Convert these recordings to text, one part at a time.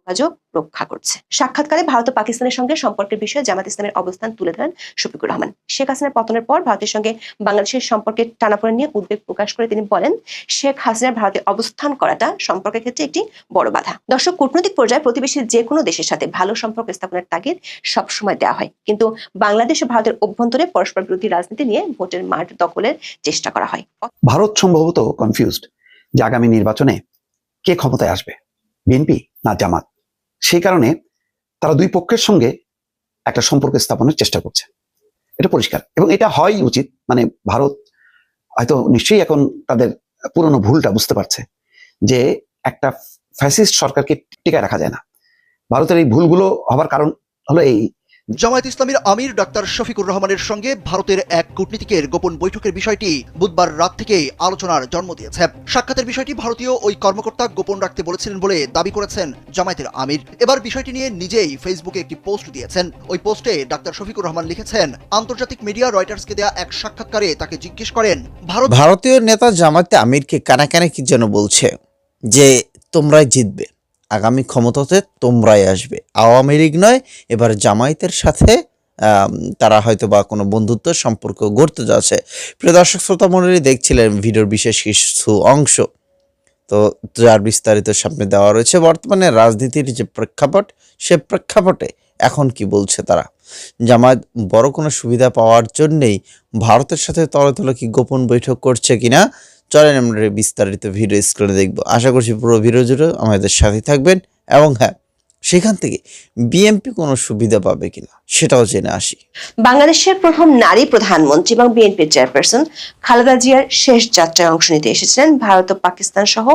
যোগাযোগ রক্ষা করছে। সাক্ষাৎকারে ভারত ও পাকিস্তানের সঙ্গে সম্পর্কের বিষয়ে জামাত ইসলামের অবস্থান তুলে ধরেন শফিকুর রহমান। শেখ হাসিনার পতনের পর ভারতের সঙ্গে বাংলাদেশের সম্পর্কের টানাপোড়েন নিয়ে উদ্বেগ প্রকাশ করে তিনি বলেন, শেখ হাসিনার ভারতে অবস্থান করাটা সম্পর্কের ক্ষেত্রে একটি বড় বাধা। দর্শক, কূটনৈতিক পর্যায়ে প্রতিবেশী যে কোনো দেশের সাথে ভালো সম্পর্ক স্থাপনের তাগিদ সবসময় দেওয়া হয়, কিন্তু বাংলাদেশ ও ভারতের অভ্যন্তরে পরস্পর বিরোধী রাজনীতি নিয়ে ভোটের মাঠ দখলের চেষ্টা করা হয়। ভারত সম্ভবত কনফিউজড যে আগামী নির্বাচনে কে ক্ষমতায় আসবে, বিএনপি না জামাত। সেই কারণে তারা দুই পক্ষের সঙ্গে একটা সম্পর্ক স্থাপনের চেষ্টা করছে, এটা পরিষ্কার এবং এটা হয় উচিত। মানে ভারত হয়তো নিশ্চয়ই এখন তাদের পুরনো ভুলটা বুঝতে পারছে যে একটা ফ্যাসিস্ট সরকারকে টিকায় রাখা যায় না। ভারতের এই ভুলগুলো হবার কারণ হলো এই, জামায়াত ইসলামীর আমির ডাক্তার শফিকুর রহমানের সঙ্গে ভারতের এক কূটনীতিকের গোপন বৈঠকের বিষয়টি বুধবার রাত থেকেই আলোচনার জন্ম দিয়েছে। সাক্ষাতের বিষয়টি ভারতীয় ওই কর্মকর্তা গোপন রাখতে বলেছিলেন বলে দাবি করেছেন জামায়াতের আমির। এবার বিষয়টি নিয়ে নিজেই ফেসবুকে একটি পোস্ট দিয়েছেন। ওই পোস্টে ডাক্তার শফিকুর রহমান লিখেছেন, আন্তর্জাতিক মিডিয়া রয়টার্সকে দেয়া এক সাক্ষাৎকারে তাকে জিজ্ঞেস করেন, ভারতীয় নেতা জামায়াতে আমিরকে কানাকানা কি যেন বলছে যে তোমরাই জিতবে, আগামী ক্ষমতাতে তোমরাই আসবে, আওয়ামী লীগ নয়। এবার জামায়াতের সাথে তারা হয়তো বা কোনো বন্ধুত্ব সম্পর্ক গড়তে যাচ্ছে। প্রিয় দর্শক শ্রোতা মণ্ডলী, দেখছিলেন ভিডিওর বিশেষ কিছু অংশ, তো যার বিস্তারিত সামনে দেওয়া রয়েছে। বর্তমানে রাজনীতির যে প্রেক্ষাপট, সে প্রেক্ষাপটে এখন কি বলছে তারা, জামায়াত বড় কোনো সুবিধা পাওয়ার জন্যেই ভারতের সাথে তলে তলে কি গোপন বৈঠক করছে কিনা, চলেন আমরা বিস্তারিত ভিডিও স্ক্রিনে দেখব। আশা করছি পুরো ভিডিও জুড়ে আমাদের সাথে থাকবেন এবং হ্যাঁ, সেখান থেকে বিএনপি কোনো সুবিধা পাবে কিনা সেটাও জেনে আসি। বাংলাদেশের প্রথম নারী প্রধানমন্ত্রী এবং বিএনপির চেয়ারপারসন খালেদা জিয়ার শেষ যাত্রায় অংশ নিতে এসেছিলেন ভারত ও পাকিস্তান সহ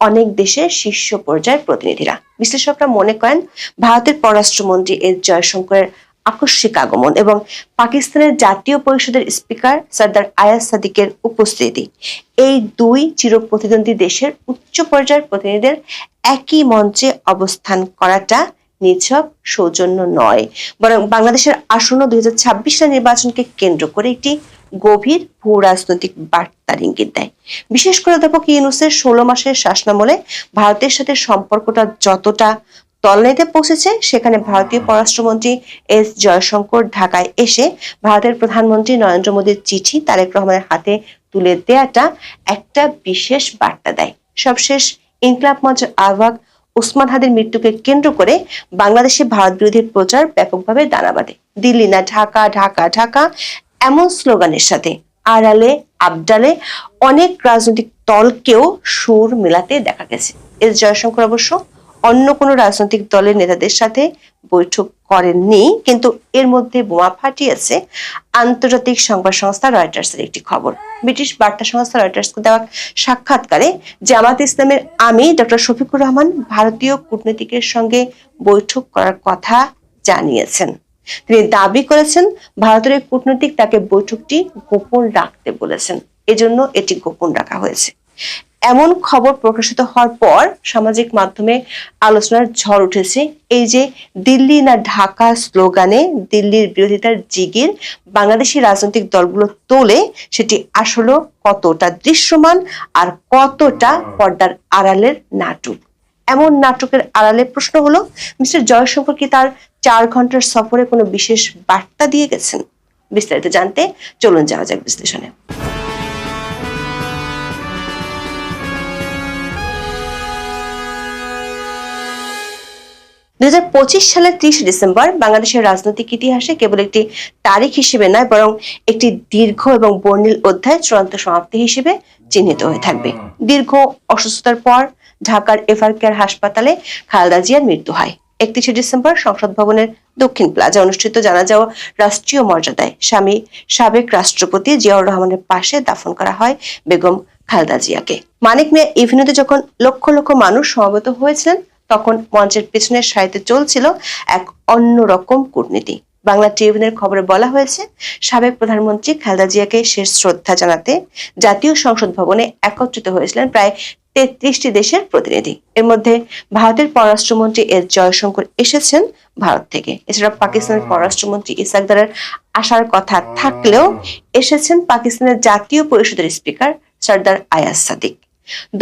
অনেক দেশের শীর্ষ পর্যায়ের প্রতিনিধিরা। বিশ্লেষকরা মনে করেন, ভারতের পররাষ্ট্রমন্ত্রী এস জয়শঙ্করের আকস্মিক আগমন এবং পাকিস্তানের জাতীয় পরিষদের স্পিকার সর্দার আয়াজ সাদিকের উপস্থিতি, এই দুই চিরপ্রতিদ্বন্দ্বী দেশের উচ্চ পর্যায়ের প্রতিনিধিদের একই মঞ্চে অবস্থান করাটা নিছক সৌজন্য নয়, বরং বাংলাদেশের আসন্ন 2026 সালের নির্বাচনকে কেন্দ্র করে একটি গভীর ভূ রাজনৈতিক বার্তার ইঙ্গিত দেয়। বিশেষ করে অধ্যাপক ইউনূসের 16 মাসের শাসনামলে ভারতের সাথে সম্পর্কটা যতটা তলনেতে পৌঁছেছে, সেখানে ভারতীয় পররাষ্ট্রমন্ত্রী এস জয়শঙ্কর ঢাকায় এসে ভারতের প্রধানমন্ত্রী নরেন্দ্র মোদীর চিঠি তারেক রহমানের হাতে তুলে দেয়াটা একটা বিশেষ বার্তা দেয়। সবশেষ ইনকিলাব মঞ্চের আহ্বায়ক ওসমান হাদির মৃত্যুকে কেন্দ্র করে বাংলাদেশে ভারত বিরোধী প্রচার ব্যাপকভাবে দানা বাঁধে। দিল্লি না ঢাকা, ঢাকা ঢাকা এমন স্লোগানের সাথে আড়ালে আবডালে অনেক রাজনৈতিক দলকেও সুর মেলাতে দেখা গেছে। এস জয়শঙ্কর অবশ্য অন্য কোনো রাজনৈতিক দলের নেতাদের সাথে বৈঠক করেননি, কিন্তু এর মধ্যে বোমা ফাটিয়েছে আন্তর্জাতিক সংবাদ সংস্থা রয়টার্সের একটি খবর। ব্রিটিশ বার্তা সংস্থা রয়টার্সকে দেওয়া সাক্ষাৎকারে জামাত ইসলামের আমির ডক্টর শফিকুর রহমান ভারতীয় কূটনীতিকের সঙ্গে বৈঠক করার কথা জানিয়েছেন। তিনি দাবি করেছেন, ভারতের কূটনীতিক তাকে বৈঠকটি গোপন রাখতে বলেছেন, এজন্য এটি গোপন রাখা হয়েছে। এমন খবর প্রকাশিত হওয়ার পর সামাজিক মাধ্যমে আলোচনার ঝড় উঠেছে। এই যে দিল্লি না ঢাকা স্লোগানে দিল্লির বিরোধিতার জিগির বাংলাদেশি রাজনৈতিক দলগুলো তোলে, সেটি আসলে কতটা দৃশ্যমান আর কতটা পর্দার আড়ালের নাটক। এমন নাটকের আড়ালে প্রশ্ন হলো, মিস্টার জয়শঙ্কর কি তার 4 ঘন্টার সফরে কোনো বিশেষ বার্তা দিয়ে গেছেন? বিস্তারিত জানতে চলুন যাওয়া যাক বিশ্লেষণে। 2025 সালের 30 ডিসেম্বর বাংলাদেশের রাজনৈতিক ইতিহাসে কেবল একটি তারিখ হিসেবে নয়, বরং একটি দীর্ঘ এবং বর্ণিল অধ্যায় চূড়ান্ত সমাপ্তি হিসেবে চিহ্নিত হয়ে থাকবে। দীর্ঘ অসুস্থতার পর ঢাকার এভার কেয়ার হাসপাতালে খালেদা জিয়ার মৃত্যু হয়। 31 ডিসেম্বর সংসদ ভবনের দক্ষিণ প্লাজা অনুষ্ঠিত জানাজা ও রাষ্ট্রীয় মর্যাদায় সাবেক রাষ্ট্রপতি জিয়াউর রহমানের পাশে দাফন করা হয় বেগম খালেদা জিয়াকে। মানিক মিয়া এভিনিউতে যখন লক্ষ লক্ষ মানুষ সমবেত হয়েছিলেন, তখন মঞ্চের পেছনের সারিতে চলছিল এক অন্যরকম কূটনীতি। বাংলা ট্রিবিউনের খবরে বলা হয়েছে, সাবেক প্রধানমন্ত্রী খালেদা জিয়াকে শেষ শ্রদ্ধা জানাতে জাতীয় সংসদ ভবনে একত্রিত হয়েছিলেন প্রায় 33টি দেশের প্রতিনিধি। এর মধ্যে ভারতের পররাষ্ট্রমন্ত্রী এস জয়শঙ্কর এসেছেন ভারত থেকে। এছাড়া পাকিস্তানের পররাষ্ট্রমন্ত্রী ইসাক দারের আসার কথা থাকলেও এসেছেন পাকিস্তানের জাতীয় পরিষদের স্পিকার সর্দার আয়াজ সাদিক।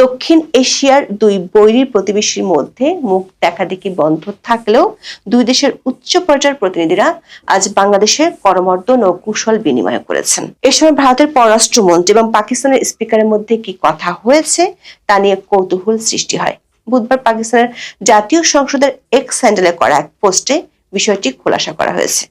দক্ষিণ এশিয়ার দুই বৈরী প্রতিবেশীর মধ্যে মুখ দেখাদেখি বন্ধ থাকলেও দুই দেশের উচ্চ পর্যায়ের প্রতিনিধিরা আজ বাংলাদেশের করমর্দন ও কুশল বিনিময় করেছেন। এ সময় ভারতের পররাষ্ট্রমন্ত্রী এবং পাকিস্তানের স্পিকারের মধ্যে কি কথা হয়েছে তা নিয়ে কৌতূহল সৃষ্টি হয়। বুধবার পাকিস্তানের জাতীয় সংসদের এক্স হ্যান্ডেলে করা এক পোস্টে বিষয়টি খোলাসা করা হয়েছে।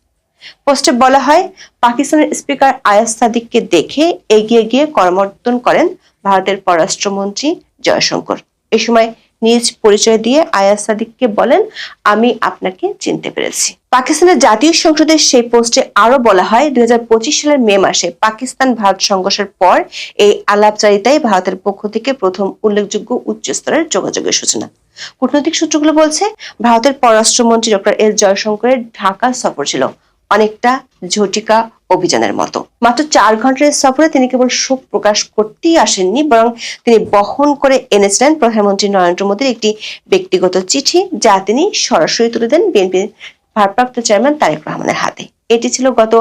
পোস্টে বলা হয়, পাকিস্তানের স্পিকার আয়াজ সাদিককে দেখে এগিয়ে গিয়ে করমর্দন করেন ভারতের পররাষ্ট্রমন্ত্রী জয়শঙ্কর। এ সময় নিজ পরিচয় দিয়ে আয়াজ সাদিককে বলেন, আমি আপনাকে চিনতে পেরেছি। পাকিস্তানের জাতীয় সংসদের সেই পোস্টে আরো বলা হয়, 2025 সালের মে মাসে পাকিস্তান ভারত সংঘর্ষের পর এই আলাপচারিতায় ভারতের পক্ষ থেকে প্রথম উল্লেখযোগ্য উচ্চ স্তরের যোগাযোগের সূচনা। কূটনৈতিক সূত্রগুলো বলছে, ভারতের পররাষ্ট্রমন্ত্রী ডক্টর এস জয়শঙ্করের ঢাকা সফর ছিল অনেকটা ঝটিকা অভিযানের মতো। মাত্র 4 ঘন্টার সফরে তিনি কেবল শোক প্রকাশ করতেই আসেননি, বরং তিনি বহন করে এনেছিলেন প্রধানমন্ত্রী নরেন্দ্র মোদীর একটি ব্যক্তিগত চিঠি, যা তিনি সরাসরি তুলে দেন বিএনপির ভারপ্রাপ্ত চেয়ারম্যান তারেক রহমানের হাতে। এটি ছিল গত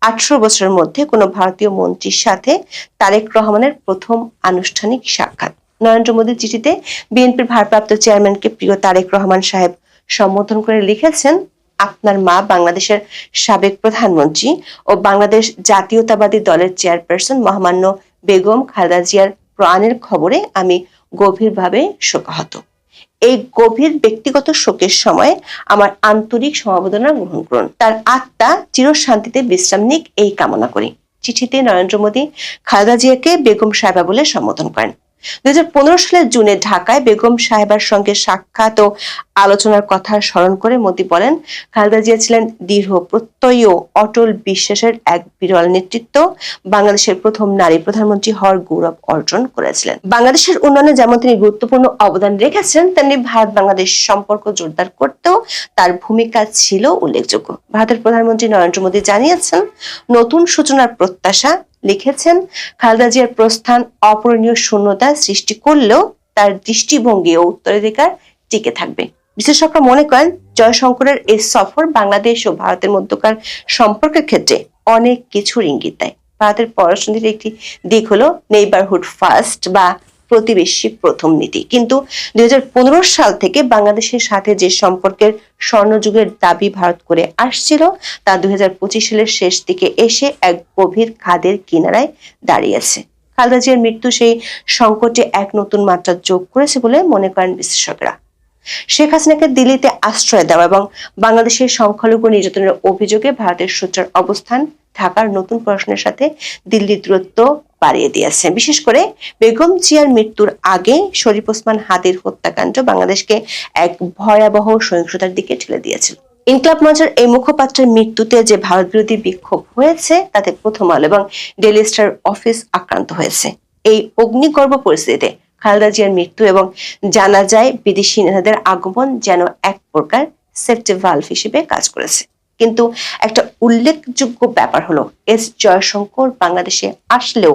18 বছরের মধ্যে কোনো ভারতীয় মন্ত্রীর সাথে তারেক রহমানের প্রথম আনুষ্ঠানিক সাক্ষাৎ। নরেন্দ্র মোদীর চিঠিতে বিএনপির ভারপ্রাপ্ত চেয়ারম্যানকে প্রিয় তারেক রহমান সাহেব সম্বোধন করে লিখেছেন, আপনার মা বাংলাদেশের সাবেক প্রধানমন্ত্রী ও বাংলাদেশ জাতীয়তাবাদী দলের চেয়ারপারসন মহামান্য বেগম খালেদা জিয়ার প্রাণের খবরে আমি গভীরভাবে শোকাহত। এই গভীর ব্যক্তিগত শোকের সময় আমার আন্তরিক সমবেদনা গ্রহণ করুন। তার আত্মা চিরশান্তিতে বিশ্রাম নিক এই কামনা করি। চিঠিতে নরেন্দ্র মোদী খালেদা জিয়াকে বেগম সাহেবা বলে সম্বোধন করেন। 2015 সালের জুনে ঢাকায় বেগম সাহেবার সঙ্গে সাক্ষাৎ ও আলোচনার কথা স্মরণ করে মোদী বলেন, খালেদা জিয়া ছিলেন দৃঢ় প্রত্যয়ী ও অটল বিশ্বাসের এক বিরল নেতৃত্ব। বাংলাদেশের প্রথম নারী প্রধানমন্ত্রী হওয়ার গৌরব অর্জন করেছিলেন। বাংলাদেশের উন্নয়নে যেমন তিনি গুরুত্বপূর্ণ অবদান রেখেছেন, তেমনি ভারত বাংলাদেশ সম্পর্ক জোরদার করতেও তার ভূমিকা ছিল উল্লেখযোগ্য। ভারতের প্রধানমন্ত্রী নরেন্দ্র মোদী জানিয়েছেন, নতুন সূচনার প্রত্যাশা। লিখেছেন, খালেদা জিয়ার প্রস্থান অপূরণীয় শূন্যতা সৃষ্টি করলেও তার দৃষ্টিভঙ্গি ও উত্তরাধিকার টিকে থাকবে। বিশেষজ্ঞরা মনে করেন, জয়শঙ্করের এই সফর বাংলাদেশ ও ভারতের মধ্যকার সম্পর্কের ক্ষেত্রে অনেক কিছুর ইঙ্গিত দেয়। ভারতের পররাষ্ট্রনীতির একটি দিক হলো নেইবারহুড ফার্স্ট বা প্রতিবেশী প্রথম নীতি, কিন্তু 2015 সাল থেকে বাংলাদেশের সাথে যে সম্পর্কের স্বর্ণযুগের দাবি ভারত করে আসছিল, তা 2025 সালের শেষ দিকে এসে এক গভীর খাদের কিনারায় দাঁড়িয়েছে। খালেদা জিয়ার মৃত্যু সেই সংকটে এক নতুন মাত্রা যোগ করেছে বলে মনে করেন বিশ্লেষকরা। শেখ হাসিনাকে দিল্লিতে আশ্রয় দেওয়া এবং বাংলাদেশের সংখ্যালঘু নির্যাতনের অভিযোগে ভারতের সোচ্চার অবস্থান ঢাকার নতুন প্রশ্নের সাথে দিল্লির দূরত্ব বাড়িয়ে দিয়েছে। বিশেষ করে বেগম জিয়ার মৃত্যুর আগে শরীফ ওসমান হাদির হত্যাকাণ্ড বাংলাদেশকে এক ভয়াবহ সহিংসতার দিকে ঠেলে দিয়েছিল। ইনকলাব মঞ্চের এই মুখপাত্রের মৃত্যুতে যে ভারত বিরোধী বিক্ষোভ হয়েছে, তাতে প্রথম আলো এবং ডেইলি স্টার অফিস আক্রান্ত হয়েছে। এই অগ্নিগর্ভ পরিস্থিতিতে খালেদা জিয়ার মৃত্যু এবং জানাজায় বিদেশি নেতাদের আগমন যেন এক প্রকার সেফটি ভালভ হিসেবে কাজ করেছে। কিন্তু একটা উল্লেখযোগ্য ব্যাপার হলো, এস জয়শঙ্কর বাংলাদেশে আসলেও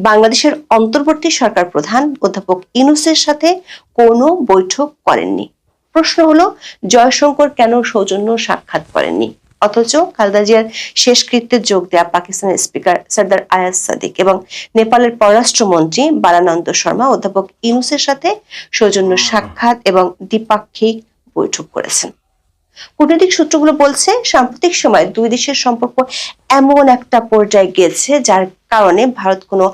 বাংলাদেশের অন্তর্বর্তী সরকার প্রধান অধ্যাপক ইউনূসের সাথে কোনো বৈঠক করেননি। প্রশ্ন হলো, জয়শঙ্কর কেন সৌজন্য সাক্ষাৎ করেননি? অথচ খালেদা জিয়ার শেষকৃত্যে যোগ দেয়া পাকিস্তানের স্পিকার সরদার আয়াজ সাদিক এবং নেপালের পররাষ্ট্রমন্ত্রী বালানন্দ শর্মা অধ্যাপক ইউনূসের সাথে সৌজন্য সাক্ষাৎ এবং দ্বিপাক্ষিক বৈঠক করেছেন। কূটনৈতিক সূত্রগুলো বলছে, সাম্প্রতিক সময় দুই দেশের সম্পর্ক এমন একটা পর্যায়ে গেছে যার কারণে ভারত কোনো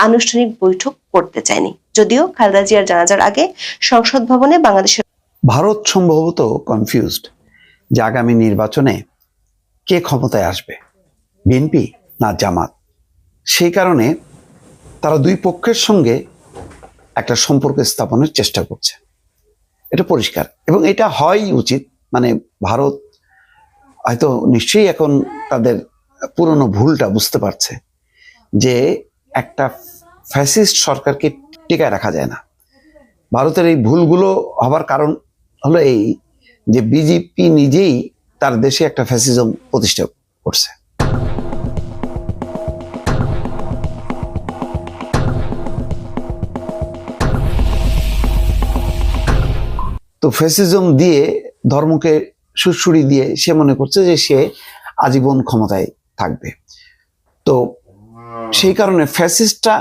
আনুষ্ঠানিক বৈঠক করতে চায়নি। যদিও খালেদা জিয়ার জানাজার আগে সংসদ ভবনে বাংলাদেশের ভারত সম্ভবত কনফিউজড যে আগামী নির্বাচনে কে ক্ষমতায় আসবে, বিএনপি না জামাত। সেই কারণে তারা দুই পক্ষের সঙ্গে একটা সম্পর্ক স্থাপনের চেষ্টা করছে, এটা পরিষ্কার এবং এটা হয়ই উচিত। মানে ভারত হয়তো নিশ্চয়ই এখন তাদের পুরনো ভুলটা বুঝতে পারছে যে একটা ফ্যাসিস্ট সরকারকে টিকায় রাখা যায় না। ভারতের এই ভুলগুলো হবার কারণ হলো এই যে বিজেপি নিজেই তার দেশে একটা ফ্যাসিজম প্রতিষ্ঠা করছে। তো ফ্যাসিজম দিয়ে ধর্মকে সুড়সুড়ি দিয়ে সে মনে করছে যে সে আজীবন ক্ষমতায় থাকবে। তো সেই কারণে ফ্যাসিস্টটা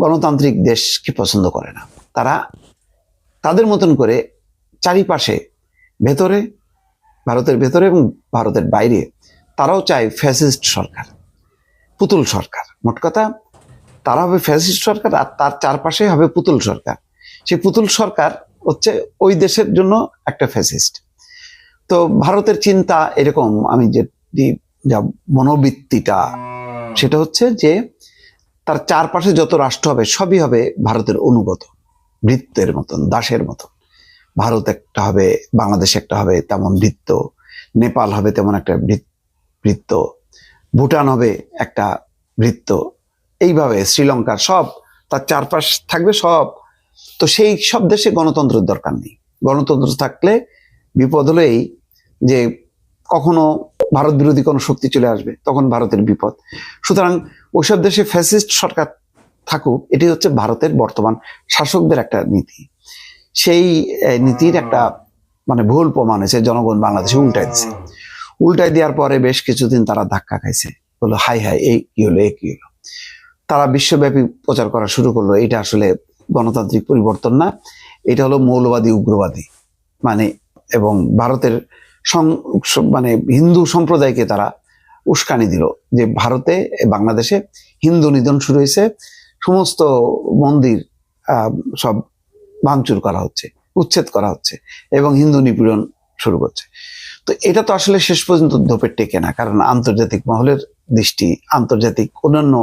গণতান্ত্রিক দেশকে পছন্দ করে না। তারা তাদের মতন করে চারিপাশে, ভেতরে, ভারতের ভেতরে এবং ভারতের বাইরে তারাও চায় ফ্যাসিস্ট সরকার, পুতুল সরকার। মোট কথা, তারা হবে ফ্যাসিস্ট সরকার আর তার চারপাশে হবে পুতুল সরকার। সেই পুতুল সরকার হচ্ছে ওই দেশের জন্য একটা ফ্যাসিস্ট। তো ভারতের চিন্তা এরকম, আমি যে যা মনোবৃত্তিটা, সেটা হচ্ছে যে তার চারপাশে যত রাষ্ট্র হবে সবই হবে ভারতের অনুগত, ভৃত্যের মতন, দাসের মতন। ভারত একটা হবে, বাংলাদেশ একটা হবে তেমন ভৃত্য, নেপাল হবে তেমন একটা ভৃত্য, ভুটান হবে একটা ভৃত্য, এইভাবে শ্রীলঙ্কা, সব তার চারপাশ থাকবে সব। তো সেই সব দেশে গণতন্ত্রের দরকার নেই। গণতন্ত্র থাকলে বিপদ হলো এই যে কখনো ভারত বিরোধী কোনো শক্তি চলে আসবে, তখন ভারতের বিপদ। সুতরাং ওইসব দেশে ফ্যাসিস্ট সরকার থাকুক, এটি হচ্ছে ভারতের বর্তমান শাসকদের একটা নীতি। সেই নীতির একটা মানে ভুল প্রমাণ হয়েছে, জনগণ বাংলাদেশে উল্টাই দিচ্ছে। উল্টাই দেওয়ার পরে বেশ কিছুদিন তারা ধাক্কা খাইছে, বললো হাই হাই, এই কি হলো, এই কি হলো। তারা বিশ্বব্যাপী প্রচার করা শুরু করলো এটা আসলে গণতান্ত্রিক পরিবর্তন না, এটা হলো মৌলবাদী, উগ্রবাদী। মানে এবং ভারতের মানে হিন্দু সম্প্রদায়কে তারা উস্কানি দিল যে ভারতে, বাংলাদেশে হিন্দু নিধন শুরু হয়েছে, সমস্ত মন্দির সব ভাঙচুর করা হচ্ছে, উচ্ছেদ করা হচ্ছে এবং হিন্দু নিপীড়ন শুরু করছে। তো এটা তো আসলে শেষ পর্যন্ত ধোপের টেকে না, কারণ আন্তর্জাতিক মহলের দৃষ্টি, আন্তর্জাতিক অন্যান্য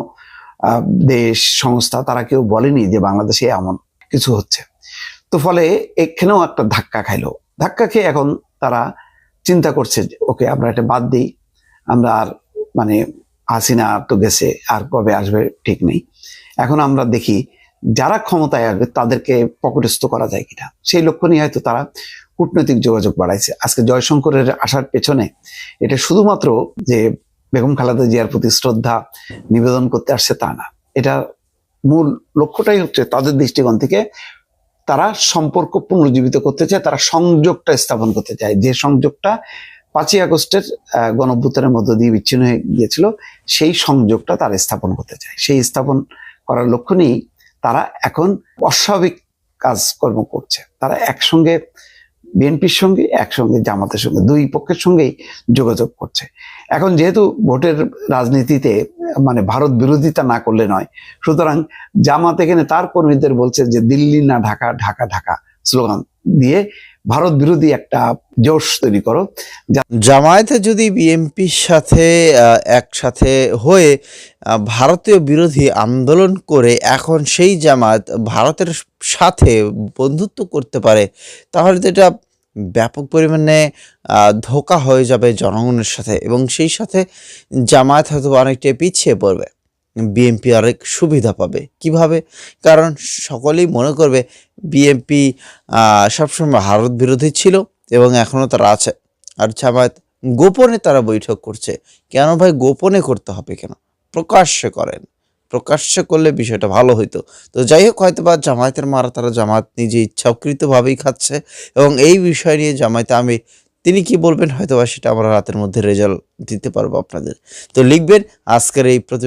দেশ, সংস্থা, তারা কেউ বলেনি যে বাংলাদেশে এমন কিছু হচ্ছে। তো ফলে এখানেও একটা ধাক্কা খাইলো। ধাক্কা খেয়ে এখন তারা চিন্তা করছে যে ওকে, আমরা এটা বাদ দিই, আমরা আর মানে হাসিনা তো গেছে, আর কবে আসবে ঠিক নেই। এখন আমরা দেখি যারা ক্ষমতায় আসবে তাদেরকে পকেটস্থ করা যায় কিনা, সেই লক্ষ্য নিয়ে হয়তো তারা কূটনৈতিক যোগাযোগ বাড়াইছে। আজকে জয়শঙ্করের আসার পেছনে এটা শুধুমাত্র যে বেগম খালেদা জিয়ার প্রতি শ্রদ্ধা নিবেদন করতে আসছে তা না, এটা মূল লক্ষ্যটাই হচ্ছে তাদের দৃষ্টিকোণ থেকে তারা সম্পর্ক পুনরুজ্জীবিত করতে চায়, তারা সংযোগটা স্থাপন করতে চায়, যে সংযোগটা 5ই আগস্টের গণঅভ্যুত্থানের মধ্য দিয়ে বিচ্ছিন্ন হয়ে গিয়েছিল, সেই সংযোগটা তারা স্থাপন করতে চায়। সেই স্থাপন করার লক্ষ্য নিয়েই তারা এখন অস্বাভাবিক কাজকর্ম করছে। তারা একসঙ্গে বিএনপির সঙ্গে, একসঙ্গে জামাতের সঙ্গে, দুই পক্ষের সঙ্গেই যোগাযোগ করছে। এখন যেহেতু ভোটের রাজনীতিতে মানে ভারত বিরোধিতা না করলে নয়, সুতরাং জামাত এখানে তার কর্মীদের বলছে যে দিল্লি না ঢাকা, ঢাকা ঢাকা স্লোগান দিয়ে ভারত বিরোধী একটা জোশ তৈরি করো। জামায়াতে যদি বিএনপির সাথে একসাথে হয়ে ভারতীয় বিরোধী আন্দোলন করে এখন সেই জামায়াত ভারতের সাথে বন্ধুত্ব করতে পারে, তাহলে তো এটা ব্যাপক পরিমাণে ধোঁকা হয়ে যাবে জনগণের সাথে, এবং সেই সাথে জামায়াত হয়তো অনেকটাই পিছিয়ে পড়বে, বিএনপি অনেক সুবিধা পাবে। কিভাবে? কারণ সকলেই মনে করবে বিএনপি সবসময় ভারত বিরোধী ছিল এবং এখনও তারা আছে, আর জামায়াত গোপনে তারা বৈঠক করছে। কেন ভাই গোপনে করতে হবে, কেন প্রকাশ্যে করেন? প্রকাশ্যে করলে বিষয়টা ভালো হইতো। তো যাই হোক, হয়তো বা জামায়াতের মারা তারা জামায়াত নিজে ইচ্ছাকৃতভাবেই খাচ্ছে, এবং এই বিষয় নিয়ে জামায়াতে আমি তিনি কি বলবেন হয়তো বা সেটা আমরা রাতের মধ্যে রেজাল্ট দিতে পারবো আপনাদের। তো লিখবেন আজকের এই প্রতিবেদন।